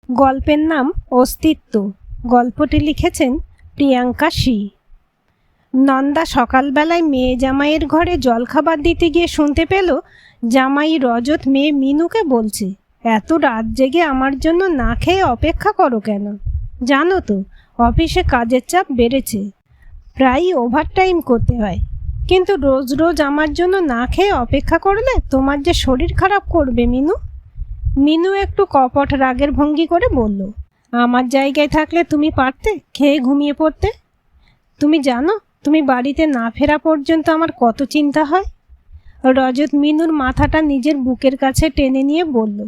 গল্পের নাম অস্তিত্ব। গল্পটি লিখেছেন প্রিয়াঙ্কা সি। নন্দা সকালবেলায় মেয়ে জামাইয়ের ঘরে জলখাবার দিতে গিয়ে শুনতে পেল জামাই রজত মেয়ে মিনুকে বলছে, এত রাত জেগে আমার জন্য না খেয়ে অপেক্ষা করো কেন? জানো তো অফিসে কাজের চাপ বেড়েছে, প্রায়ই ওভারটাইম করতে হয়, কিন্তু রোজ রোজ আমার জন্য না খেয়ে অপেক্ষা করলে তোমার যে শরীর খারাপ করবে মিনু। মিনু একটু কপট রাগের ভঙ্গি করে বলল, আমার জায়গায় থাকলে তুমি পারতে খেয়ে ঘুমিয়ে পড়তে? তুমি জানো তুমি বাড়িতে না ফেরা পর্যন্ত আমার কত চিন্তা হয়। রজত মিনুর মাথাটা নিজের বুকের কাছে টেনে নিয়ে বলল,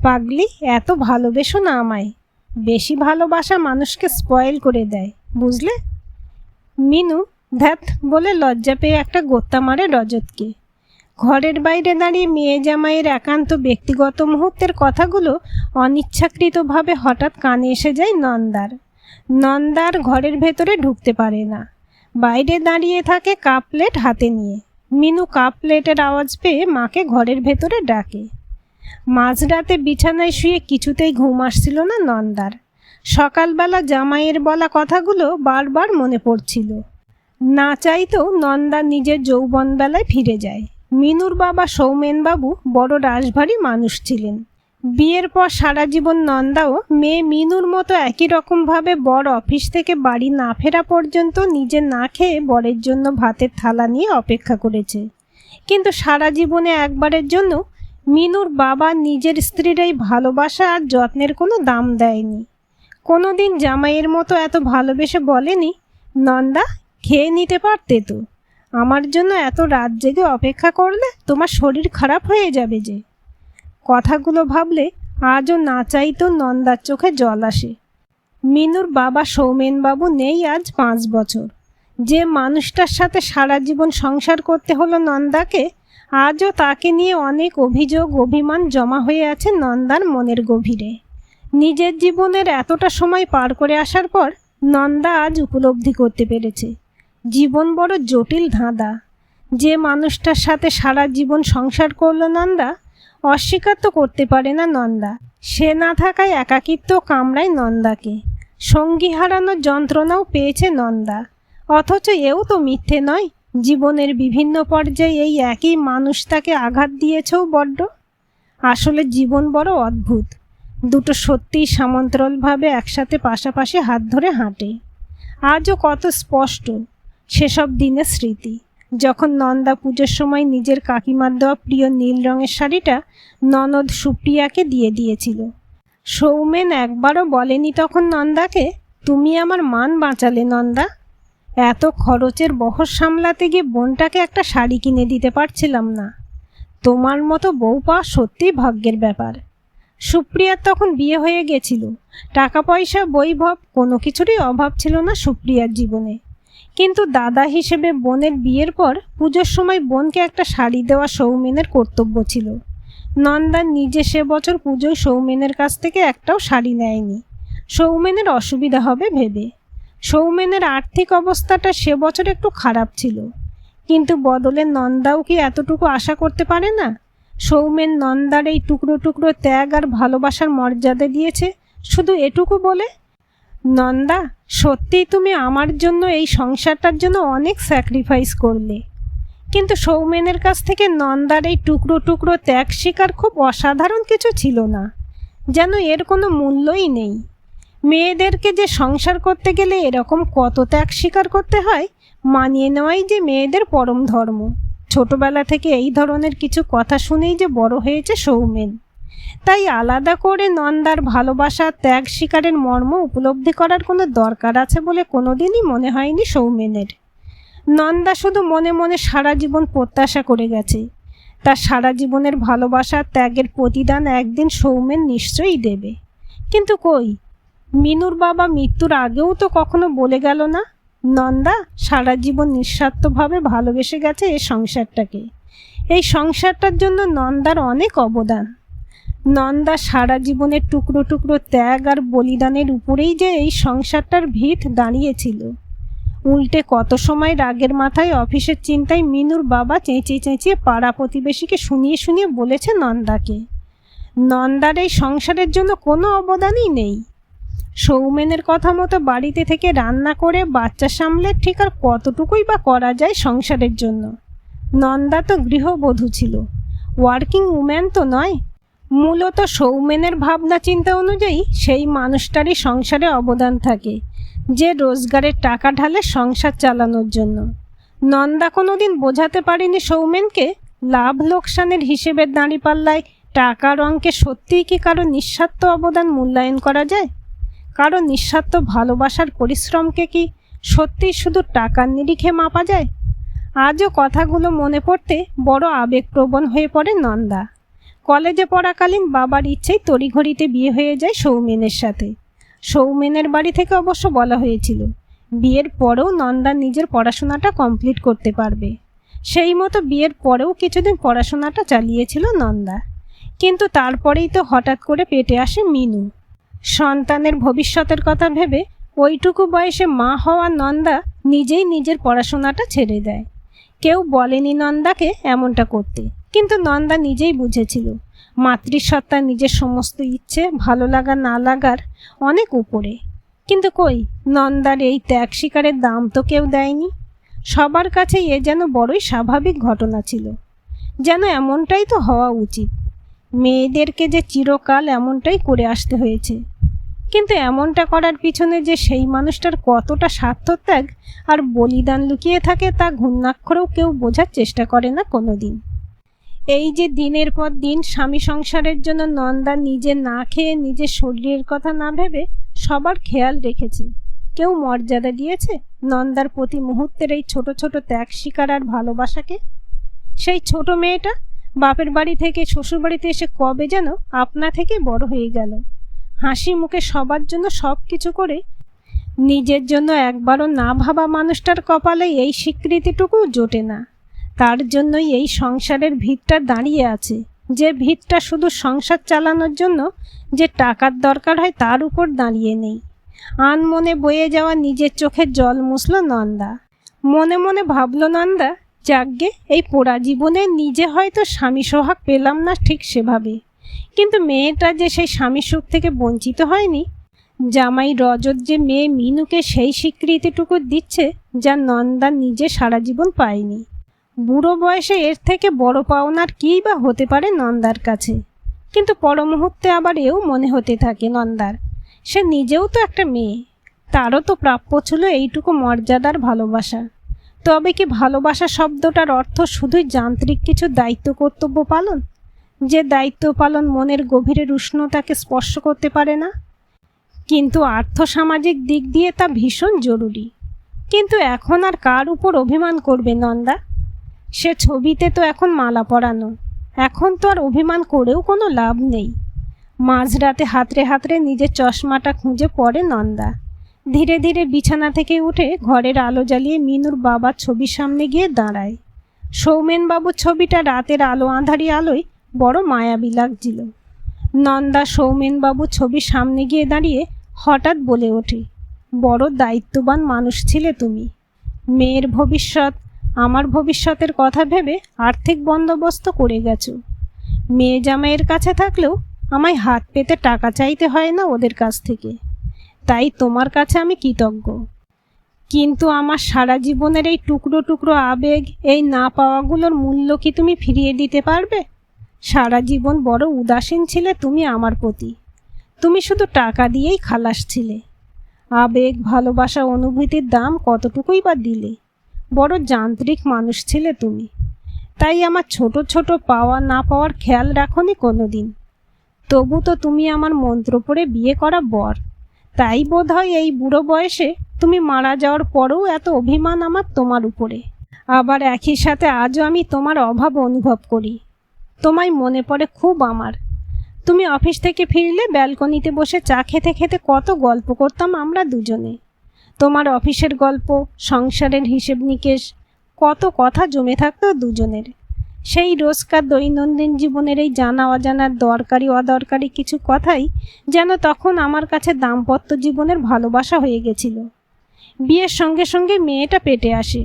পাগলি, এত ভালোবেসো না আমায়। বেশি ভালোবাসা মানুষকে স্পয়েল করে দেয়, বুঝলে? মিনু ধ্যাত বলে লজ্জা পেয়ে একটা গোত্তা মারে রজতকে। ঘরের বাইরে দাঁড়িয়ে মেয়ে জামাইয়ের একান্ত ব্যক্তিগত মুহূর্তের কথাগুলো অনিচ্ছাকৃতভাবে হঠাৎ কানে এসে যায় নন্দার ঘরের ভেতরে ঢুকতে পারে না, বাইরে দাঁড়িয়ে থাকে কাপ প্লেট হাতে নিয়ে। মিনু কাপ প্লেটের আওয়াজ পেয়ে মাকে ঘরের ভেতরে ডাকে। মাঝরাতে বিছানায় শুয়ে কিছুতেই ঘুম আসছিল না নন্দার। সকালবেলা জামাইয়ের বলা কথাগুলো বারবার মনে পড়ছিল। না চাইতেও নন্দা নিজের যৌবনবেলায় ফিরে যায়। মিনুর বাবা সৌমেনবাবু বড় রাশভারী মানুষ ছিলেন। বিয়ের পর সারা জীবন নন্দাও মেয়ে মিনুর মতো একই রকমভাবে বড় অফিস থেকে বাড়ি না ফেরা পর্যন্ত নিজে না খেয়ে বরের জন্য ভাতের থালা নিয়ে অপেক্ষা করেছে। কিন্তু সারা জীবনে একবারের জন্য মিনুর বাবা নিজের স্ত্রীর এই ভালোবাসা আর যত্নের কোনো দাম দেয়নি। কোনো দিন জামাইয়ের মতো এত ভালোবেসে বলেনি, নন্দা খেয়ে নিতে পারতে তো, আমার জন্য এত রাত জেগে অপেক্ষা করলে তোমার শরীর খারাপ হয়ে যাবে যে। কথাগুলো ভাবলে আজও না চাইতেও নন্দার চোখে জল আসে। মিনুর বাবা সৌমেনবাবু নেই আজ 5 বছর। যে মানুষটার সাথে সারা জীবন সংসার করতে হলো নন্দাকে, আজও তাকে নিয়ে অনেক অভিযোগ অভিমান জমা হয়ে আছে নন্দার মনের গভীরে। নিজের জীবনের এতটা সময় পার করে আসার পর নন্দা আজ উপলব্ধি করতে পেরেছে জীবন বড় জটিল ধাঁধা। যে মানুষটার সাথে সারা জীবন সংসার করল নন্দা, অস্বীকার তো করতে পারে না নন্দা। সে না থাকায় একাকিত্ব কামড়ায় নন্দাকে। সঙ্গী হারানোর যন্ত্রণাও পেয়েছে নন্দা। অথচ এও তো মিথ্যে নয়, জীবনের বিভিন্ন পর্যায়ে এই একই মানুষ তাকে আঘাত দিয়েছেও বড্ড। আসলে জীবন বড় অদ্ভুত। দুটো সত্যিই সমান্তরালভাবে একসাথে পাশাপাশি হাত ধরে হাঁটে। আজও কত স্পষ্ট সেসব দিনের স্মৃতি, যখন নন্দা পুজোর সময় নিজের কাকিমার দেওয়া প্রিয় নীল রঙের শাড়িটা ননদ সুপ্রিয়াকে দিয়ে দিয়েছিল। সৌমেন একবারও বলেনি তখন নন্দাকে, তুমি আমার মান বাঁচালে নন্দা। এত খরচের বহর সামলাতে গিয়ে বোনটাকে একটা শাড়ি কিনে দিতে পারছিলাম না। তোমার মতো বউ পাওয়া সত্যিই ভাগ্যের ব্যাপার। সুপ্রিয়ার তখন বিয়ে হয়ে গেছিল। টাকা পয়সা বৈভব কোনো কিছুরই অভাব ছিল না সুপ্রিয়ার জীবনে। কিন্তু দাদা হিসেবে বোনের বিয়ের পর পুজোর সময় বোনকে একটা শাড়ি দেওয়া সৌমেনের কর্তব্য ছিল। নন্দা নিজে সে বছর পুজোয় সৌমেনের কাছ থেকে একটাও শাড়ি নেয়নি, সৌমেনের অসুবিধা হবে ভেবে। সৌমেনের আর্থিক অবস্থাটা সে বছর একটু খারাপ ছিল, কিন্তু বদলে নন্দাও কি এতটুকু আশা করতে পারে না? সৌমেন নন্দার এই টুকরো টুকরো ত্যাগ আর ভালোবাসার মর্যাদা দিয়েছে শুধু এটুকু বলে, নন্দা সত্যিই তুমি আমার জন্য এই সংসারটার জন্য অনেক স্যাক্রিফাইস করলে। কিন্তু সৌমেনের কাছ থেকে নন্দার এই টুকরো টুকরো ত্যাগ স্বীকার খুব অসাধারণ কিছু ছিল না, যেন এর কোনো মূল্যই নেই। মেয়েদেরকে যে সংসার করতে গেলে এরকম কত ত্যাগ স্বীকার করতে হয়, মানিয়ে নেওয়াই যে মেয়েদের পরম ধর্ম। ছোটবেলা থেকে এই ধরনের কিছু কথা শুনেই যে বড় হয়েছে সৌমেন, তাই আলাদা করে নন্দার ভালোবাসা ত্যাগ স্বীকারের মর্ম উপলব্ধি করার কোনো দরকার আছে বলে কোনোদিনই মনে হয়নি সৌমেনের। নন্দা শুধু মনে মনে সারা জীবন প্রত্যাশা করে গেছে, তার সারা জীবনের ভালোবাসা ত্যাগের প্রতিদান একদিন সৌমেন নিশ্চয়ই দেবে। কিন্তু কই, মিনুর বাবা মৃত্যুর আগেও তো কখনো বলে গেল না নন্দা সারা জীবন নিঃস্বার্থভাবে ভালোবেসে গেছে এই সংসারটাকে। এই সংসারটার জন্য নন্দার অনেক অবদান। নন্দা সারা জীবনের টুকরো টুকরো ত্যাগ আর বলিদানের উপরেই যে এই সংসারটার ভিত দাঁড়িয়েছিল। উল্টে কত সময় রাগের মাথায় অফিসের চিন্তায় মিনুর বাবা চেঁচিয়ে চেঁচিয়ে পাড়া প্রতিবেশীকে শুনিয়ে শুনিয়ে বলেছে নন্দাকে, নন্দার এই সংসারের জন্য কোনো অবদানই নেই। সৌমেনের কথা মতো বাড়িতে থেকে রান্না করে বাচ্চা সামলে ঠিক আর কতটুকুই বা করা যায় সংসারের জন্য। নন্দা তো গৃহবধূ ছিল, ওয়ার্কিং উম্যান তো নয়। মূলত সৌমেনের ভাবনা চিন্তা অনুযায়ী সেই মানুষটারই সংসারে অবদান থাকে, যে রোজগারের টাকা ঢালে সংসার চালানোর জন্য। নন্দা কোনোদিন বোঝাতে পারেনি সৌমেনকে লাভ লোকসানের হিসেবের দাঁড়িপাল্লায় টাকার অঙ্কে সত্যিই কি কারো নিঃস্বার্থ অবদান মূল্যায়ন করা যায়? কারো নিঃস্বার্থ ভালোবাসার পরিশ্রমকে কি সত্যিই শুধু টাকার নিরিখে মাপা যায়? আজও কথাগুলো মনে পড়তে বড় আবেগপ্রবণ হয়ে পড়ে নন্দা। কলেজে পড়াকালীন বাবার ইচ্ছেই তড়িঘড়িতে বিয়ে হয়ে যায় সৌমেনের সাথে। সৌমেনের বাড়ি থেকে অবশ্য বলা হয়েছিল বিয়ের পরেও নন্দা নিজের পড়াশোনাটা কমপ্লিট করতে পারবে। সেই মতো বিয়ের পরেও কিছুদিন পড়াশোনাটা চালিয়েছিল নন্দা। কিন্তু তারপরেই তো হঠাৎ করে পেটে আসে মিনু। সন্তানের ভবিষ্যতের কথা ভেবে ওইটুকু বয়সে মা হওয়া নন্দা নিজেই নিজের পড়াশোনাটা ছেড়ে দেয়। কেউ বলেনি নন্দাকে এমনটা করতে, কিন্তু নন্দা নিজেই বুঝেছিল মাতৃসত্তা নিজের সমস্ত ইচ্ছে ভালো লাগা না লাগার অনেক উপরে। কিন্তু কই, নন্দার এই ত্যাগ স্বীকারের দাম তো কেউ দেয়নি। সবার কাছে এ যেন বড়ই স্বাভাবিক ঘটনা ছিল, যেন এমনটাই তো হওয়া উচিত। মেয়েদেরকে যে চিরকাল এমনটাই করে আসতে হয়েছে। কিন্তু এমনটা করার পিছনে যে সেই মানুষটার কতটা স্বার্থত্যাগ আর বলিদান লুকিয়ে থাকে তা ঘূর্ণাক্ষরেও কেউ বোঝার চেষ্টা করে না কোনোদিন। এই যে দিনের পর দিন স্বামী সংসারের জন্য নন্দা নিজে না খেয়ে নিজের শরীরের কথা না ভেবে সবার খেয়াল রেখেছে, কেউ মর্যাদা দিয়েছে নন্দার প্রতি মুহূর্তের এই ছোট ছোট ত্যাগ স্বীকার আর ভালোবাসাকে? সেই ছোট মেয়েটা বাপের বাড়ি থেকে শ্বশুর বাড়িতে এসে কবে যেন আপনা থেকে বড় হয়ে গেল। হাসি মুখে সবার জন্য সব কিছু করে নিজের জন্য একবারও না ভাবা মানুষটার কপালে এই স্বীকৃতিটুকু জোটে না। তার জন্যই এই সংসারের ভিতটা দাঁড়িয়ে আছে, যে ভিতটা শুধু সংসার চালানোর জন্য যে টাকার দরকার হয় তার উপর দাঁড়িয়ে নেই। আনমনে বয়ে যাওয়া নিজের চোখের জল মুছল নন্দা। মনে মনে ভাবল নন্দা, যাগ্গে এই পোড়া জীবনে নিজে হয়তো স্বামী সোহাগ পেলাম না ঠিক সেভাবে, কিন্তু মেয়েটা যে সেই স্বামী সুখ থেকে বঞ্চিত হয়নি। জামাই রজত যে মেয়ে মিনুকে সেই স্বীকৃতিটুকু দিচ্ছে যা নন্দা নিজে সারা জীবন পায়নি। বুড়ো বয়সে এর থেকে বড় পাওনার কী বা হতে পারে নন্দার কাছে? কিন্তু পর মুহূর্তে আবার এও মনে হতে থাকে নন্দার, সে নিজেও তো একটা মেয়ে, তারও তো প্রাপ্য ছিল এইটুকু মর্যাদার ভালোবাসা। তবে কি ভালোবাসা শব্দটার অর্থ শুধুই যান্ত্রিক কিছু দায়িত্ব কর্তব্য পালন, যে দায়িত্ব পালন মনের গভীরের উষ্ণতাকে স্পর্শ করতে পারে না? কিন্তু আর্থসামাজিক দিক দিয়ে তা ভীষণ জরুরি। কিন্তু এখন আর কার উপর অভিমান করবে নন্দা? সে ছবিতে তো এখন মালা পরানো, এখন তো আর অভিমান করেও কোনো লাভ নেই। মাঝরাতে হাতড়ে হাতড়ে নিজের চশমাটা খুঁজে পড়ে নন্দা। ধীরে ধীরে বিছানা থেকে উঠে ঘরের আলো জ্বালিয়ে মিনুর বাবার ছবির সামনে গিয়ে দাঁড়ায়। সৌমেনবাবুর ছবিটা রাতের আলো আঁধারি আলোয় বড় মায়াবী লাগছিল। নন্দা সৌমেনবাবুর ছবির সামনে গিয়ে দাঁড়িয়ে হঠাৎ বলে ওঠে, বড় দায়িত্ববান মানুষ ছিলে তুমি। মেয়ের ভবিষ্যৎ, আমার ভবিষ্যতের কথা ভেবে আর্থিক বন্দোবস্ত করে গেছো। মেয়ে জামাইয়ের কাছে থাকলেও আমায় হাত পেতে টাকা চাইতে হয় না ওদের কাছ থেকে, তাই তোমার কাছে আমি কৃতজ্ঞ। কিন্তু আমার সারা জীবনের এই টুকরো টুকরো আবেগ, এই না পাওয়াগুলোর মূল্য কি তুমি ফিরিয়ে দিতে পারবে? সারা জীবন বড় উদাসীন ছিলে তুমি আমার প্রতি। তুমি শুধু টাকা দিয়েই খালাস ছিলে। আবেগ, ভালোবাসা, অনুভূতির দাম কতটুকুই বা দিলে? বড় যান্ত্রিক মানুষ ছিলে তুমি। তাই আমার ছোট ছোট পাওয়া না পাওয়ার খেয়াল রাখোনি কোনোদিন। তবু তো তুমি আমার মন্ত্র পড়ে বিয়ে করা বর। তাই বোধ হয় এই বুড়ো বয়সে তুমি মারা যাওয়ার পরেও এত অভিমান আমার তোমার উপরে। আবার একই সাথে আজও আমি তোমার অভাব অনুভব করি। তোমায় মনে পড়ে খুব আমার। তুমি অফিস থেকে ফিরলে ব্যালকনিতে বসে চা খেতে খেতে কত গল্প করতাম আমরা দুজনে। তোমার অফিসের গল্প, সংসারের হিসেব নিকেশ, কত কথা জমে থাকতো দুজনের। সেই রোজকার দৈনন্দিন জীবনের এই জানা অজানার দরকারি অদরকারি কিছু কথাই যেন তখন আমার কাছে দাম্পত্য জীবনের ভালোবাসা হয়ে গেছিল। বিয়ের সঙ্গে সঙ্গে মেয়েটা পেটে আসে।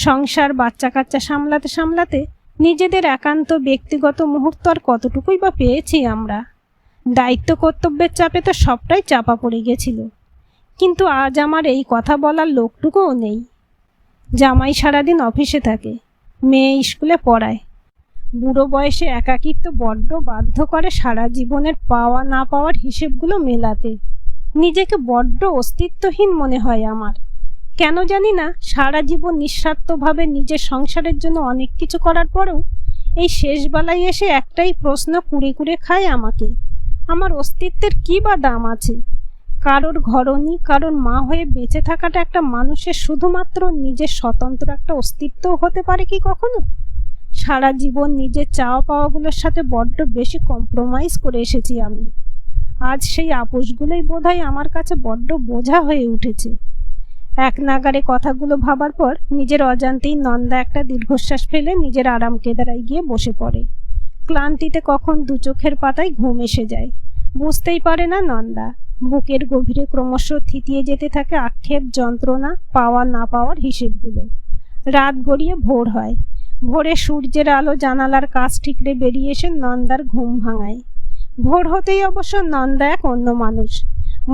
সংসার, বাচ্চা কাচ্চা সামলাতে সামলাতে নিজেদের একান্ত ব্যক্তিগত মুহূর্ত আর কতটুকুই বা পেয়েছি আমরা। দায়িত্ব কর্তব্যের চাপে তো সবটাই চাপা পড়ে গেছিল। কিন্তু আজ আমার এই কথা বলার লোকটুকুও নেই। জামাই সারাদিন অফিসে থাকে, মেয়ে স্কুলে পড়ায়। বুড়ো বয়সে একাকিত্ব বড্ড বাধ্য করে সারা জীবনের পাওয়া না পাওয়ার হিসেবগুলো মেলাতে। নিজেকে বড্ড অস্তিত্বহীন মনে হয় আমার। কেন জানি না, সারা জীবন নিঃস্বার্থভাবে নিজের সংসারের জন্য অনেক কিছু করার পরেও এই শেষবেলায় এসে একটাই প্রশ্ন কুড়ে কুড়ে খায় আমাকে, আমার অস্তিত্বের কী বা দাম আছে? কারোর ঘরণী, কারোর মা হয়ে বেঁচে থাকাটা একটা মানুষের শুধুমাত্র নিজের স্বতন্ত্র একটা অস্তিত্বও হতে পারে কি কখনো? সারা জীবন নিজের চাওয়া পাওয়াগুলোর সাথে বড্ড বেশি কম্প্রোমাইজ করে এসেছি আমি। আজ সেই আপোষগুলোই বোধহয় আমার কাছে বড্ড বোঝা হয়ে উঠেছে। এক নাগারে কথাগুলো ভাবার পর নিজের অজান্তেই নন্দা একটা দীর্ঘশ্বাস ফেলে নিজের আরাম কেদারায় গিয়ে বসে পড়ে। ক্লান্তিতে কখন দু চোখের পাতায় ঘুম এসে যায় বুঝতেই পারে না নন্দা। বুকের গভীরে ক্রমশ থিতিয়ে যেতে থাকে আক্ষেপ, যন্ত্রণা, পাওয়া না পাওয়ার হিসেবগুলো। রাত গড়িয়ে ভোর হয়। ভোরে সূর্যের আলো জানালার কাছ ঠিকরে বেরিয়ে এসে নন্দার ঘুম ভাঙায়। ভোর হতেই অবশ্য নন্দা এক অন্য মানুষ।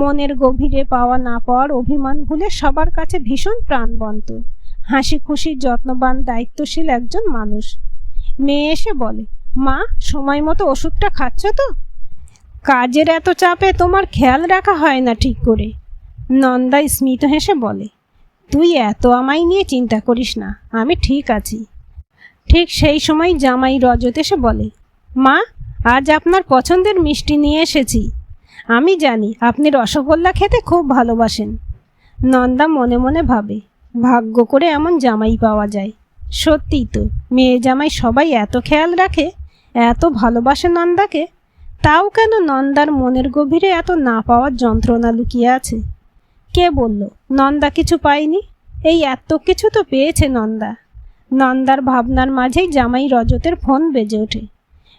মনের গভীরে পাওয়া না পাওয়ার অভিমান ভুলে সবার কাছে ভীষণ প্রাণবন্ত, হাসি খুশি, যত্নবান, দায়িত্বশীল একজন মানুষ। মেয়ে এসে বলে, মা, সময় মতো ওষুধটা খাচ্ছ তো? কাজের এত চাপে তোমার খেয়াল রাখা হয় না ঠিক করে। নন্দা স্মিত হেসে বলে, তুই এত আমায় নিয়ে চিন্তা করিস না, আমি ঠিক আছি। ঠিক সেই সময় জামাই রজত এসে বলে, মা, আজ আপনার পছন্দের মিষ্টি নিয়ে এসেছি। আমি জানি আপনি রসগোল্লা খেতে খুব ভালোবাসেন। নন্দা মনে মনে ভাবে, ভাগ্য করে এমন জামাই পাওয়া যায়। সত্যিই তো, মেয়ে জামাই সবাই এত খেয়াল রাখে, এত ভালোবাসে নন্দাকে। তাও কেন নন্দার মনের গভীরে এত না পাওয়ার যন্ত্রণা লুকিয়ে আছে? কে বলল নন্দা কিছু পায়নি? এই এত কিছু তো পেয়েছে নন্দা। নন্দার ভাবনার মাঝেই জামাই রজতের ফোন বেজে ওঠে।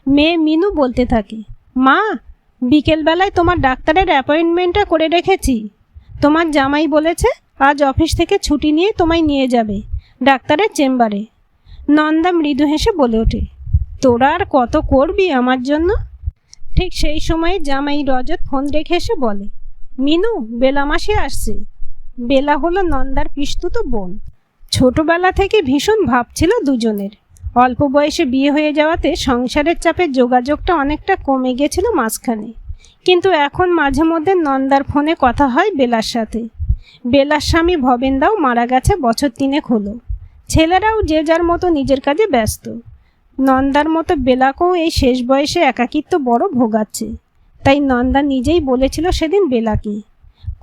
মেয়ে মিনু বলতে থাকে, মা, বিকেলবেলায় তোমার ডাক্তারের অ্যাপয়েন্টমেন্টটা করে রেখেছি। তোমার জামাই বলেছে আজ অফিস থেকে ছুটি নিয়ে তোমায় নিয়ে যাবে ডাক্তারের চেম্বারে। নন্দা মৃদু হেসে বলে ওঠে, তোরা আর কত করবি আমার জন্য? ঠিক সেই সময় জামাই রজত ফোন রেখে এসে বলে, মিনু, বেলা মাসি আসছে। বেলা হলো নন্দার পিসতুতো বোন। ছোটবেলা থেকে ভীষণ ভাব ছিল দুজনের। অল্প বয়সে বিয়ে হয়ে যাওয়াতে সংসারের চাপে যোগাযোগটা অনেকটা কমে গেছিল মাঝখানে। কিন্তু এখন মাঝে মধ্যে নন্দার ফোনে কথা হয় বেলার সাথে। বেলার স্বামী ভবেনদাও মারা গেছে বছর 3 হলো। ছেলেরাও যে যার মতো নিজের কাজে ব্যস্ত। নন্দার মতো বেলাকেও এই শেষ বয়সে একাকিত্ব বড় ভোগাচ্ছে। তাই নন্দা নিজেই বলেছিল সেদিন বেলাকে,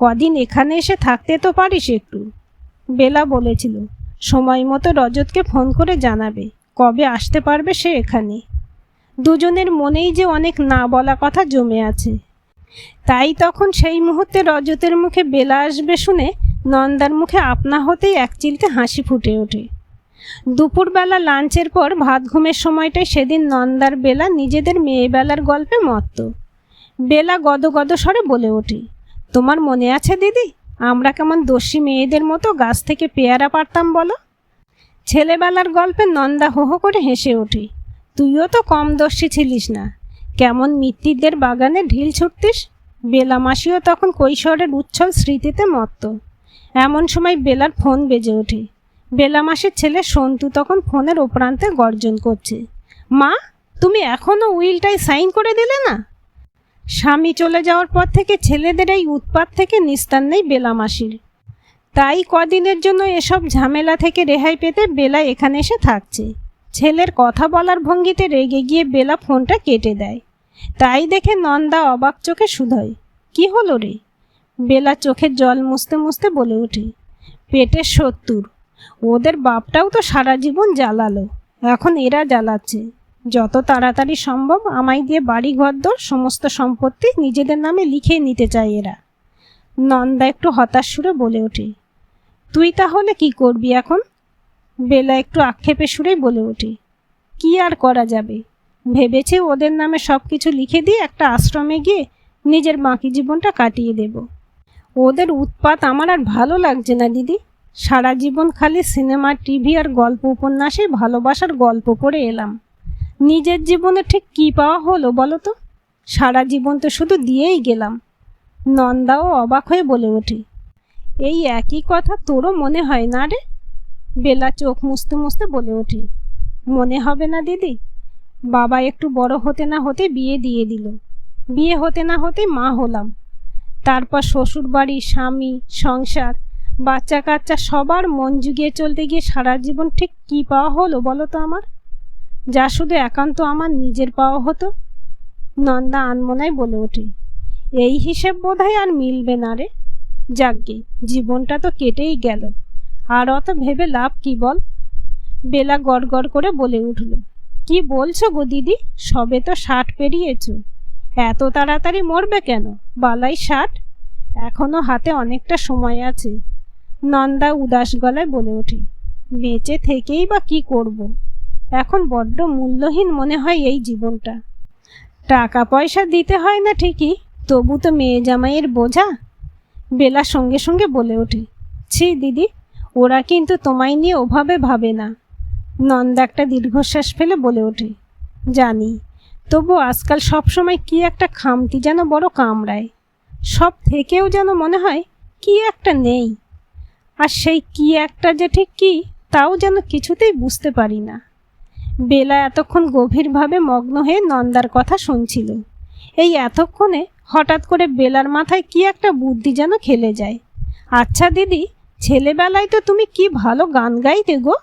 কদিন এখানে এসে থাকতে তো পারিস একটু। বেলা বলেছিল সময় মতো রজতকে ফোন করে জানাবে কবে আসতে পারবে সে এখানে। দুজনের মনেই যে অনেক না বলা কথা জমে আছে। তাই তখন সেই মুহূর্তে রজতের মুখে বেলা আসবে শুনে নন্দার মুখে আপনা হতেই একচিলতে হাসি ফুটে ওঠে। দুপুরবেলা লাঞ্চের পর ভাত ঘুমের সময়টায় সেদিন নন্দার বেলা নিজেদের মেয়েবেলার গল্পে মত্ত। বেলা গদগদ স্বরে বলে ওঠে, তোমার মনে আছে দিদি, আমরা কেমন দস্যি মেয়েদের মতো গাছ থেকে পেয়ারা পারতাম বলো? ছেলেবেলার গল্পে নন্দা হো হো করে হেসে ওঠে, তুইও তো কম দস্যি ছিলিস না, কেমন মিত্তিরদের বাগানে ঢিল ছুটতিস। বেলা মাসিও তখন কৈশোরের উচ্ছল স্মৃতিতে মত্ত। এমন সময় বেলার ফোন বেজে ওঠে। বেলা মাসির ছেলে সন্তু তখন ফোনের ওপ্রান্তে গর্জন করছে, মা, তুমি এখনও উইলটাই সাইন করে দিলে না? স্বামী চলে যাওয়ার পর থেকে ছেলেদের এই উৎপাত থেকে নিস্তার নেই বেলা মাসির। তাই কদিনের জন্য এসব ঝামেলা থেকে রেহাই পেতে বেলা এখানে এসে থাকছে। ছেলের কথা বলার ভঙ্গিতে রেগে গিয়ে বেলা ফোনটা কেটে দেয়। তাই দেখে নন্দা অবাক চোখে শুধায়, কি হলো রে? বেলা চোখের জল মুছতে মুছতে বলে ওঠে, পেটের 70। ওদের বাপটাও তো সারা জীবন জ্বালালো, এখন এরা জ্বালাচ্ছে। যত তাড়াতাড়ি সম্ভব আমায় দিয়ে বাড়ি ঘরদোর সমস্ত সম্পত্তি নিজেদের নামে লিখে নিতে চায় এরা। নন্দা একটু হতাশ সুরে বলে ওঠে, তুই তাহলে কি করবি এখন? বেলা একটু আক্ষেপে সুরেই বলে ওঠে, কি আর করা যাবে, ভেবেছি ওদের নামে সব কিছু লিখে দিয়ে একটা আশ্রমে গিয়ে নিজের বাকি জীবনটা কাটিয়ে দেব। ওদের উৎপাত আমার আর ভালো লাগছে না দিদি। সারা জীবন খালি সিনেমা, টিভি আর গল্প উপন্যাসে ভালোবাসার গল্প পড়ে এলাম। নিজের জীবনে ঠিক কী পাওয়া হলো বলো তো? সারা জীবন তো শুধু দিয়েই গেলাম। নন্দাও অবাক হয়ে বলে ওঠে, এই একই কথা তোরও মনে হয় না রে? বেলা চোখ মুছতে মুছতে বলে ওঠে, মনে হবে না দিদি? বাবা একটু বড় হতে না হতে বিয়ে দিয়ে দিল। বিয়ে হতে না হতে মা হলাম। তারপর শ্বশুর বাড়ি, স্বামী, সংসার, বাচ্চা কাচ্চা সবার মন জুগিয়ে চলতে গিয়ে সারা জীবন ঠিক কী পাওয়া হলো বলো তো আমার? যা শুধু একান্ত আমার নিজের পাওয়া হতো। নন্দা আনমনায় বলে ওঠে, এই হিসেব বোধহয় আর মিলবে না রে। যাকগে, জীবনটা তো কেটেই গেল, আর অত ভেবে লাভ কি বল? বেলা গড়গড় করে বলে উঠল, কি বলছো গো দিদি? সবে তো 60 পেরিয়েছ, এত তাড়াতাড়ি মরবে কেন? বালাই 60, এখনো হাতে অনেকটা সময় আছে। নন্দা উদাস গলায় বলে ওঠে, বেঁচে থেকেই বা কি করব? এখন বড্ড মূল্যহীন মনে হয় এই জীবনটা। টাকা পয়সা দিতে হয় না ঠিকই, তবু তো মেয়ে জামাইয়ের বোঝা। বেলা সঙ্গে সঙ্গে বলে ওঠে, ছি দিদি, ওরা কিন্তু তোমায় নিয়ে ওভাবে ভাবে না। নন্দা একটা দীর্ঘশ্বাস ফেলে বলে ওঠে, জানি, তবু আজকাল সবসময় কি একটা খামতি যেন বড় কামড়ায়। সব থেকেও যেন মনে হয় কি একটা নেই, আর সেই কি একটা যে ঠিক কি তাও যেন কিছুতেই বুঝতে পারি না। বেলা এতক্ষণ গভীরভাবে মগ্ন হয়ে নন্দার কথা শুনছিল। এই এতক্ষণে হঠাৎ করে বেলার মাথায় কি একটা বুদ্ধি যেন খেলে যায়। আচ্ছা দিদি, ছেলেবেলায় তো তুমি কি ভালো গান গাইতে গো।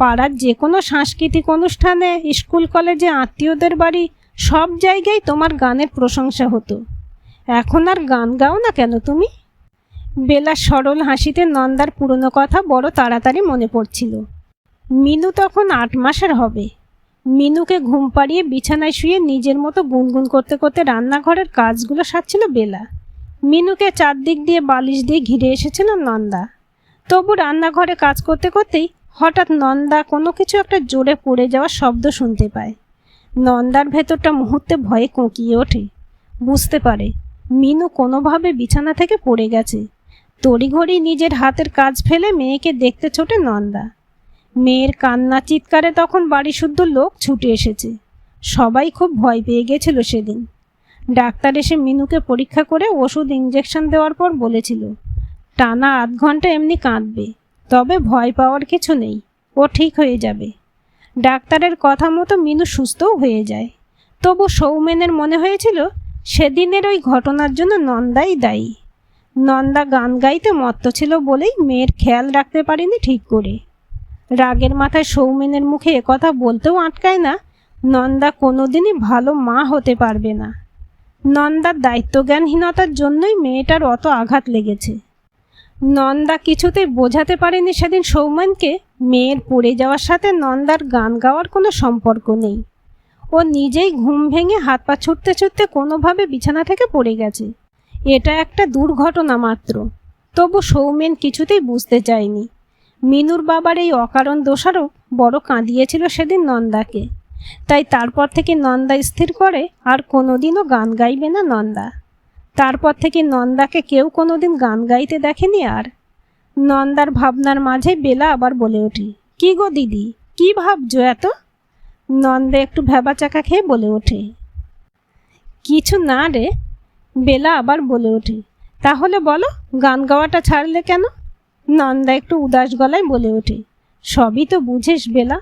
পাড়ার যে কোনো সাংস্কৃতিক অনুষ্ঠানে, স্কুল কলেজে, আত্মীয়দের বাড়ি, সব জায়গায় তোমার গানের প্রশংসা হতো। এখন আর গান গাও না কেন তুমি? বেলার সরল হাসিতে নন্দার পুরনো কথা বড় তাড়াতাড়ি মনে পড়ছিল। মিনু তখন 8 মাসের হবে। মিনুকে ঘুম পাড়িয়ে বিছানায় শুয়ে নিজের মতো গুনগুন করতে করতে রান্নাঘরের কাজগুলো সারছিল বেলা। মিনুকে চারদিক দিয়ে বালিশ দিয়ে ঘিরে এসেছিল নন্দা। তবু রান্নাঘরে কাজ করতে করতেই হঠাৎ নন্দা কোনো কিছু একটা জোরে পড়ে যাওয়ার শব্দ শুনতে পায়। নন্দার ভেতরটা মুহূর্তে ভয়ে কোঁকিয়ে ওঠে। বুঝতে পারে মিনু কোনোভাবে বিছানা থেকে পড়ে গেছে। তড়িঘড়ি নিজের হাতের কাজ ফেলে মেয়েকে দেখতে ছোটে নন্দা। মেয়ের কান্না চিৎকারে তখন বাড়ি শুদ্ধ লোক ছুটে এসেছে। সবাই খুব ভয় পেয়ে গেছিল সেদিন। ডাক্তার এসে মিনুকে পরীক্ষা করে ওষুধ ইঞ্জেকশন দেওয়ার পর বলেছিল, টানা 8 ঘন্টা এমনি কাঁদবে, তবে ভয় পাওয়ার কিছু নেই, ও ঠিক হয়ে যাবে। ডাক্তারের কথা মতো মিনু সুস্থও হয়ে যায়। তবু সৌমেনের মনে হয়েছিল সেদিনের ওই ঘটনার জন্য নন্দাই দায়ী। নন্দা গান গাইতে মত্ত ছিল বলেই মেয়ের খেয়াল রাখতে পারেনি ঠিক করে। রাগের মাথায় সৌমেনের মুখে একথা বলতেও আটকায় না, নন্দা কোনোদিনই ভালো মা হতে পারবে না। নন্দার দায়িত্বজ্ঞানহীনতার জন্যই মেয়েটার অত আঘাত লেগেছে। নন্দা কিছুতেই বোঝাতে পারেনি সেদিন সৌমেনকে মেয়ের পড়ে যাওয়ার সাথে নন্দার গান গাওয়ার কোনো সম্পর্ক নেই। ও নিজেই ঘুম ভেঙে হাত পা ছুটতে ছুটতে কোনোভাবে বিছানা থেকে পড়ে গেছে। এটা একটা দুর্ঘটনা মাত্র। তবু সৌমেন কিছুতেই বুঝতে চায়নি। মিনুর বাবার এই অকারণ দোষারোপ বড় কাঁদিয়েছিল সেদিন নন্দাকে। তাই তারপর থেকে নন্দা স্থির করে আর কোনোদিনও গান গাইবে না নন্দা। তারপর থেকে নন্দাকে কেউ কোনোদিন গান গাইতে দেখেনি আর। নন্দার ভাবনার মাঝে বেলা আবার বলে ওঠে, কি গো দিদি, কি ভাবছো এত? নন্দা একটু ভ্যাবাচাকা খেয়ে বলে ওঠে, কিছু না রে। বেলা আবার বলে ওঠে, তাহলে বলো, গান গাওয়াটা ছাড়লে কেন? নন্দা একটু উদাস গলায় বলে ওঠে, সবই তো বুঝিস বেলা,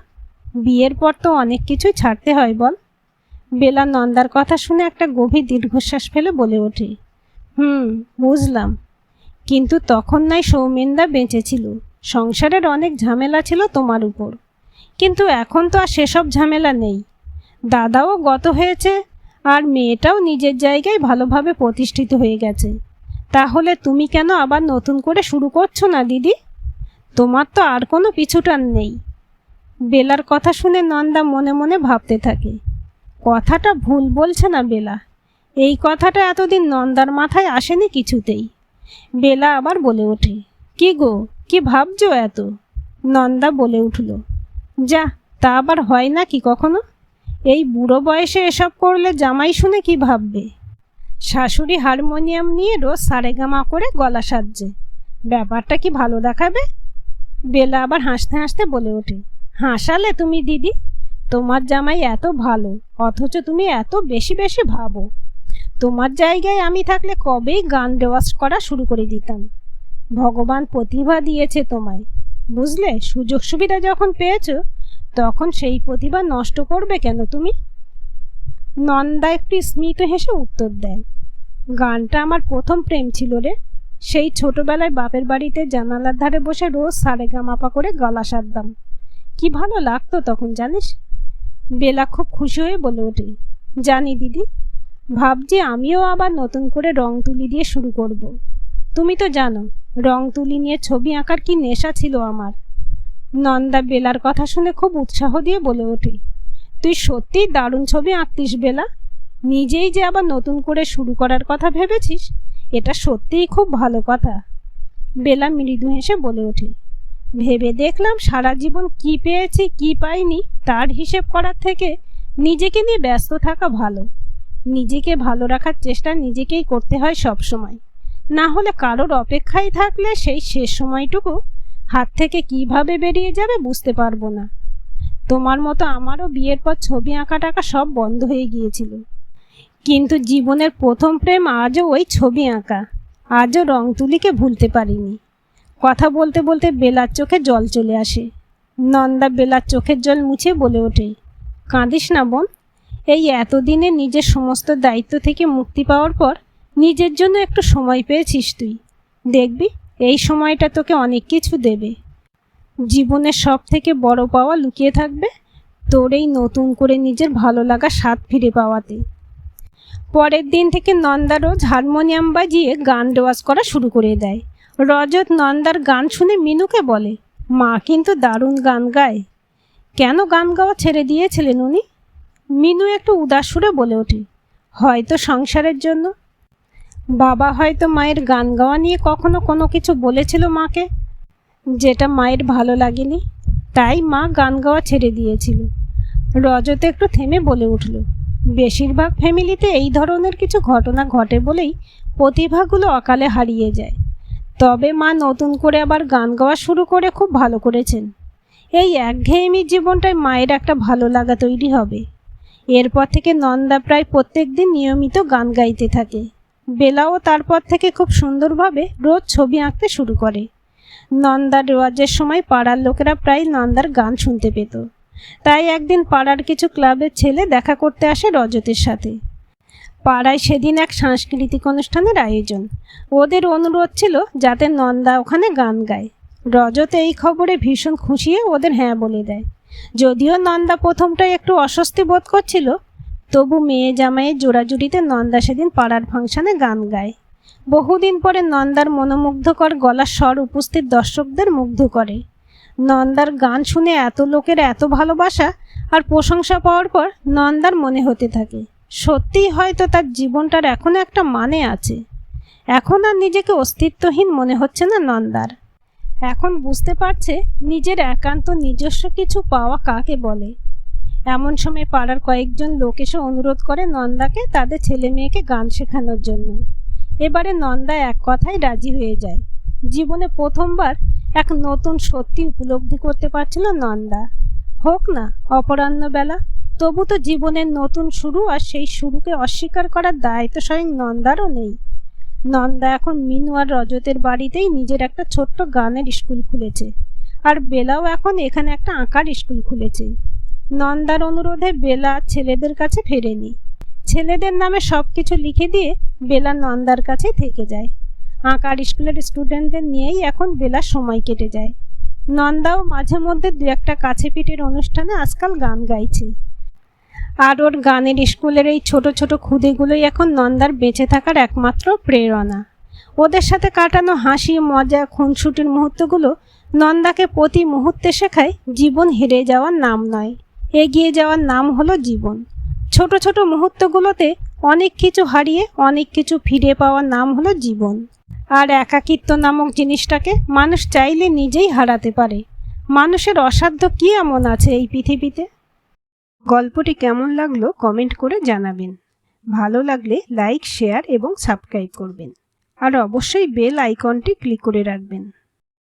বিয়ের পর তো অনেক কিছুই ছাড়তে হয় বল। বেলা নন্দার কথা শুনে একটা গভীর দীর্ঘশ্বাস ফেলে বলে ওঠে, বুঝলাম, কিন্তু তখন নাই সৌমেনদা বেঁচে ছিল, সংসারের অনেক ঝামেলা ছিল তোমার উপর, কিন্তু এখন তো আর সেসব ঝামেলা নেই। দাদাও গত হয়েছে, আর মেয়েটাও নিজের জায়গায় ভালোভাবে প্রতিষ্ঠিত হয়ে গেছে। তাহলে তুমি কেন আবার নতুন করে শুরু করছো না দিদি? তোমার তো আর কোনো পিছুটান নেই। বেলার কথা শুনে নন্দা মনে মনে ভাবতে থাকে, কথাটা ভুল বলছে না বেলা? এই কথাটা এতদিন নন্দার মাথায় আসেনি কিছুতেই। বেলা আবার বলে ওঠে, কি গো, কি ভাবছো এত? নন্দা বলে উঠল, যা, তা আবার হয় না কি কখনো? এই বুড়ো বয়সে এসব করলে জামাই শুনে কি ভাববে? শাশুড়ি হারমোনিয়াম নিয়ে রোজ সারেগামা করে গলা সাজছে, ব্যাপারটা কি ভালো দেখাবে? বেলা আবার হাসতে হাসতে বলে ওঠে, হাসালে তুমি দিদি। তোমার জামাই এত ভালো, অথচ তুমি এত বেশি বেশি ভাবো। তোমার জায়গায় আমি থাকলে কবেই গান রেওয়াজ করা শুরু করে দিতাম। ভগবান প্রতিভা দিয়েছে তোমায়, বুঝলে? সুযোগ সুবিধা যখন পেয়েছো তখন সেই প্রতিভা নষ্ট করবে কেন তুমি? নন্দা একটু স্মিত হেসে উত্তর দেয়, গানটা আমার প্রথম প্রেম ছিল রে। সেই ছোটবেলায় বাপের বাড়িতে জানালার ধারে বসে রোজ সারেগামাপা করে গলা সারতাম। কি ভালো লাগতো তখন জানিস? বেলা খুব খুশি হয়ে বলে ওঠে, জানি দিদি। ভাবছি আমিও আবার নতুন করে রং তুলি দিয়ে শুরু করব। তুমি তো জানো রং তুলি নিয়ে ছবি আঁকার কি নেশা ছিল আমার। নন্দা বেলার কথা শুনে খুব উৎসাহ দিয়ে বলে ওঠে, তুই সত্যিই দারুণ ছবি আঁকতিস বেলা। নিজেই যে আবার নতুন করে শুরু করার কথা ভেবেছিস, এটা সত্যিই খুব ভালো কথা। বেলা মৃদু হেসে বলে ওঠে, ভেবে দেখলাম সারা জীবন কি পেয়েছি কি পাইনি তার হিসেব করার থেকে নিজেকে নিয়ে ব্যস্ত থাকা ভালো। নিজেকে ভালো রাখার চেষ্টা নিজেকেই করতে হয় সব সময়। না হলে কারোর অপেক্ষায় থাকলে সেই শেষ সময়টুকু হাত থেকে কিভাবে বেরিয়ে যাবে বুঝতে পারবো না। তোমার মতো আমারও বিয়ের পর ছবি আঁকা টাকা সব বন্ধ হয়ে গিয়েছিল, কিন্তু জীবনের প্রথম প্রেম আজও ওই ছবি আঁকা। আজও রং তুলিকে ভুলতে পারিনি। কথা বলতে বলতে বেলার চোখে জল চলে আসে। নন্দা বেলার চোখের জল মুছে বলে ওঠে, কাঁদিস না বোন। এই এতদিনে নিজের সমস্ত দায়িত্ব থেকে মুক্তি পাওয়ার পর নিজের জন্য একটু সময় পেয়েছিস তুই। দেখবি এই সময়টা তোকে অনেক কিছু দেবে। জীবনের সব থেকে বড় পাওয়া লুকিয়ে থাকবে তোর এই নতুন করে নিজের ভালো লাগা স্বাদ ফিরে পাওয়াতে। পরের দিন থেকে নন্দা রোজ হারমোনিয়াম বাজিয়ে গান রেওয়াজ করা শুরু করে দেয়। রজত নন্দার গান শুনে মিনুকে বলে, মা কিন্তু দারুণ গান গায়। কেন গান গাওয়া ছেড়ে দিয়েছিলেন উনি? মিনু একটু উদাস সুরে বলে ওঠে, হয়তো সংসারের জন্য। বাবা হয়তো মায়ের গান গাওয়া নিয়ে কখনো কোনো কিছু বলেছিল মাকে, যেটা মায়ের ভালো লাগেনি, তাই মা গান গাওয়া ছেড়ে দিয়েছিল। রজত একটু থেমে বলে উঠল, বেশিরভাগ ফ্যামিলিতে এই ধরনের কিছু ঘটনা ঘটে বলেই প্রতিভাগুলো অকালে হারিয়ে যায়। তবে মা নতুন করে আবার গান গাওয়া শুরু করে খুব ভালো করেছেন। এই একঘেয়েমি জীবনটায় মায়ের একটা ভালো লাগা তৈরি হবে। এরপর থেকে নন্দা প্রায় প্রত্যেক দিন নিয়মিত গান গাইতে থাকে। বেলাও তারপর থেকে খুব সুন্দরভাবে রোজ ছবি আঁকতে শুরু করে। নন্দার রেওয়াজের সময় পাড়ার লোকেরা প্রায় নন্দার গান শুনতে পেত। তাই একদিন পাড়ার কিছু ক্লাবের ছেলে দেখা করতে আসে রজতের সাথে। পাড়ায় সেদিন এক সাংস্কৃতিক অনুষ্ঠানের আয়োজন। ওদের অনুরোধ ছিল যাতে নন্দা ওখানে গান গায়। রজত এই খবরে ভীষণ খুশি হয়ে ওদের হ্যাঁ বলে দেয়। যদিও নন্দা প্রথমটাই একটু অস্বস্তি বোধ করছিল, তবু মেয়ে জামাইয়ের জোড়াজুড়িতে নন্দা সেদিন পাড়ার ফাংশনে গান গায়। বহুদিন পরে নন্দার মনোমুগ্ধকর গলার স্বর উপস্থিত দর্শকদের মুগ্ধ করে। নন্দার গান শুনে এত লোকের এত ভালোবাসা আর প্রশংসা পাওয়ার পর নন্দার মনে হতে থাকে, সত্যিই হয়তো তার জীবনটার এখনো একটা মানে আছে। এখন আর নিজেকে অস্তিত্বহীন মনে হচ্ছে না নন্দার। এখন বুঝতে পারছে নিজের একান্ত নিজস্ব কিছু পাওয়া কাকে বলে। এমন সময় পাড়ার কয়েকজন লোক এসে অনুরোধ করে নন্দাকে তাদের ছেলে মেয়েকে গান শেখানোর জন্য। এবারে নন্দা এক কথায় রাজি হয়ে যায়। জীবনে প্রথমবার এক নতুন সত্যি উপলব্ধি করতে পারছিল নন্দা। হোক না অপরাহ্ন বেলা, তবু তো জীবনের নতুন শুরু, আর সেই শুরুকে অস্বীকার করার দায়িত্ব স্বয়ং নন্দারও নেই। নন্দা এখন মিনু আর রজতের বাড়িতেই নিজের একটা ছোট্ট গানের স্কুল খুলেছে, আর বেলাও এখন এখানে একটা আঁকার স্কুল খুলেছে। নন্দার অনুরোধে বেলা ছেলেদের কাছে ফেরেনি। ছেলেদের নামে সব কিছু লিখে দিয়ে বেলা নন্দার কাছে থেকে যায়। আঁকার স্কুলের স্টুডেন্টদের নিয়েই এখন বেলা সময় কেটে যায়। নন্দাও মাঝে মধ্যে দু একটা কাছে পিঠের অনুষ্ঠানে আজকাল গান গাইছে। আর ওর গানের স্কুলের এই ছোট ছোট খুদেগুলোই এখন নন্দার বেঁচে থাকার একমাত্র প্রেরণা। ওদের সাথে কাটানো হাসি মজা খুনসুটির মুহূর্তগুলো নন্দাকে প্রতি মুহূর্তে শেখায় জীবন হেরে যাওয়ার নাম নয়, এগিয়ে যাওয়ার নাম হলো জীবন। ছোট ছোট মুহূর্তগুলোতে অনেক কিছু হারিয়ে অনেক কিছু ফিরে পাওয়ার নাম হলো জীবন। আর একাকিত্ব নামক জিনিসটাকে মানুষ চাইলে নিজেই হারাতে পারে। মানুষের অসাধ্য কি এমন আছে এই পৃথিবীতে? গল্পটি কেমন লাগলো কমেন্ট করে জানাবেন। ভালো লাগলে লাইক, শেয়ার এবং সাবস্ক্রাইব করবেন। আর অবশ্যই বেল আইকনটি ক্লিক করে রাখবেন।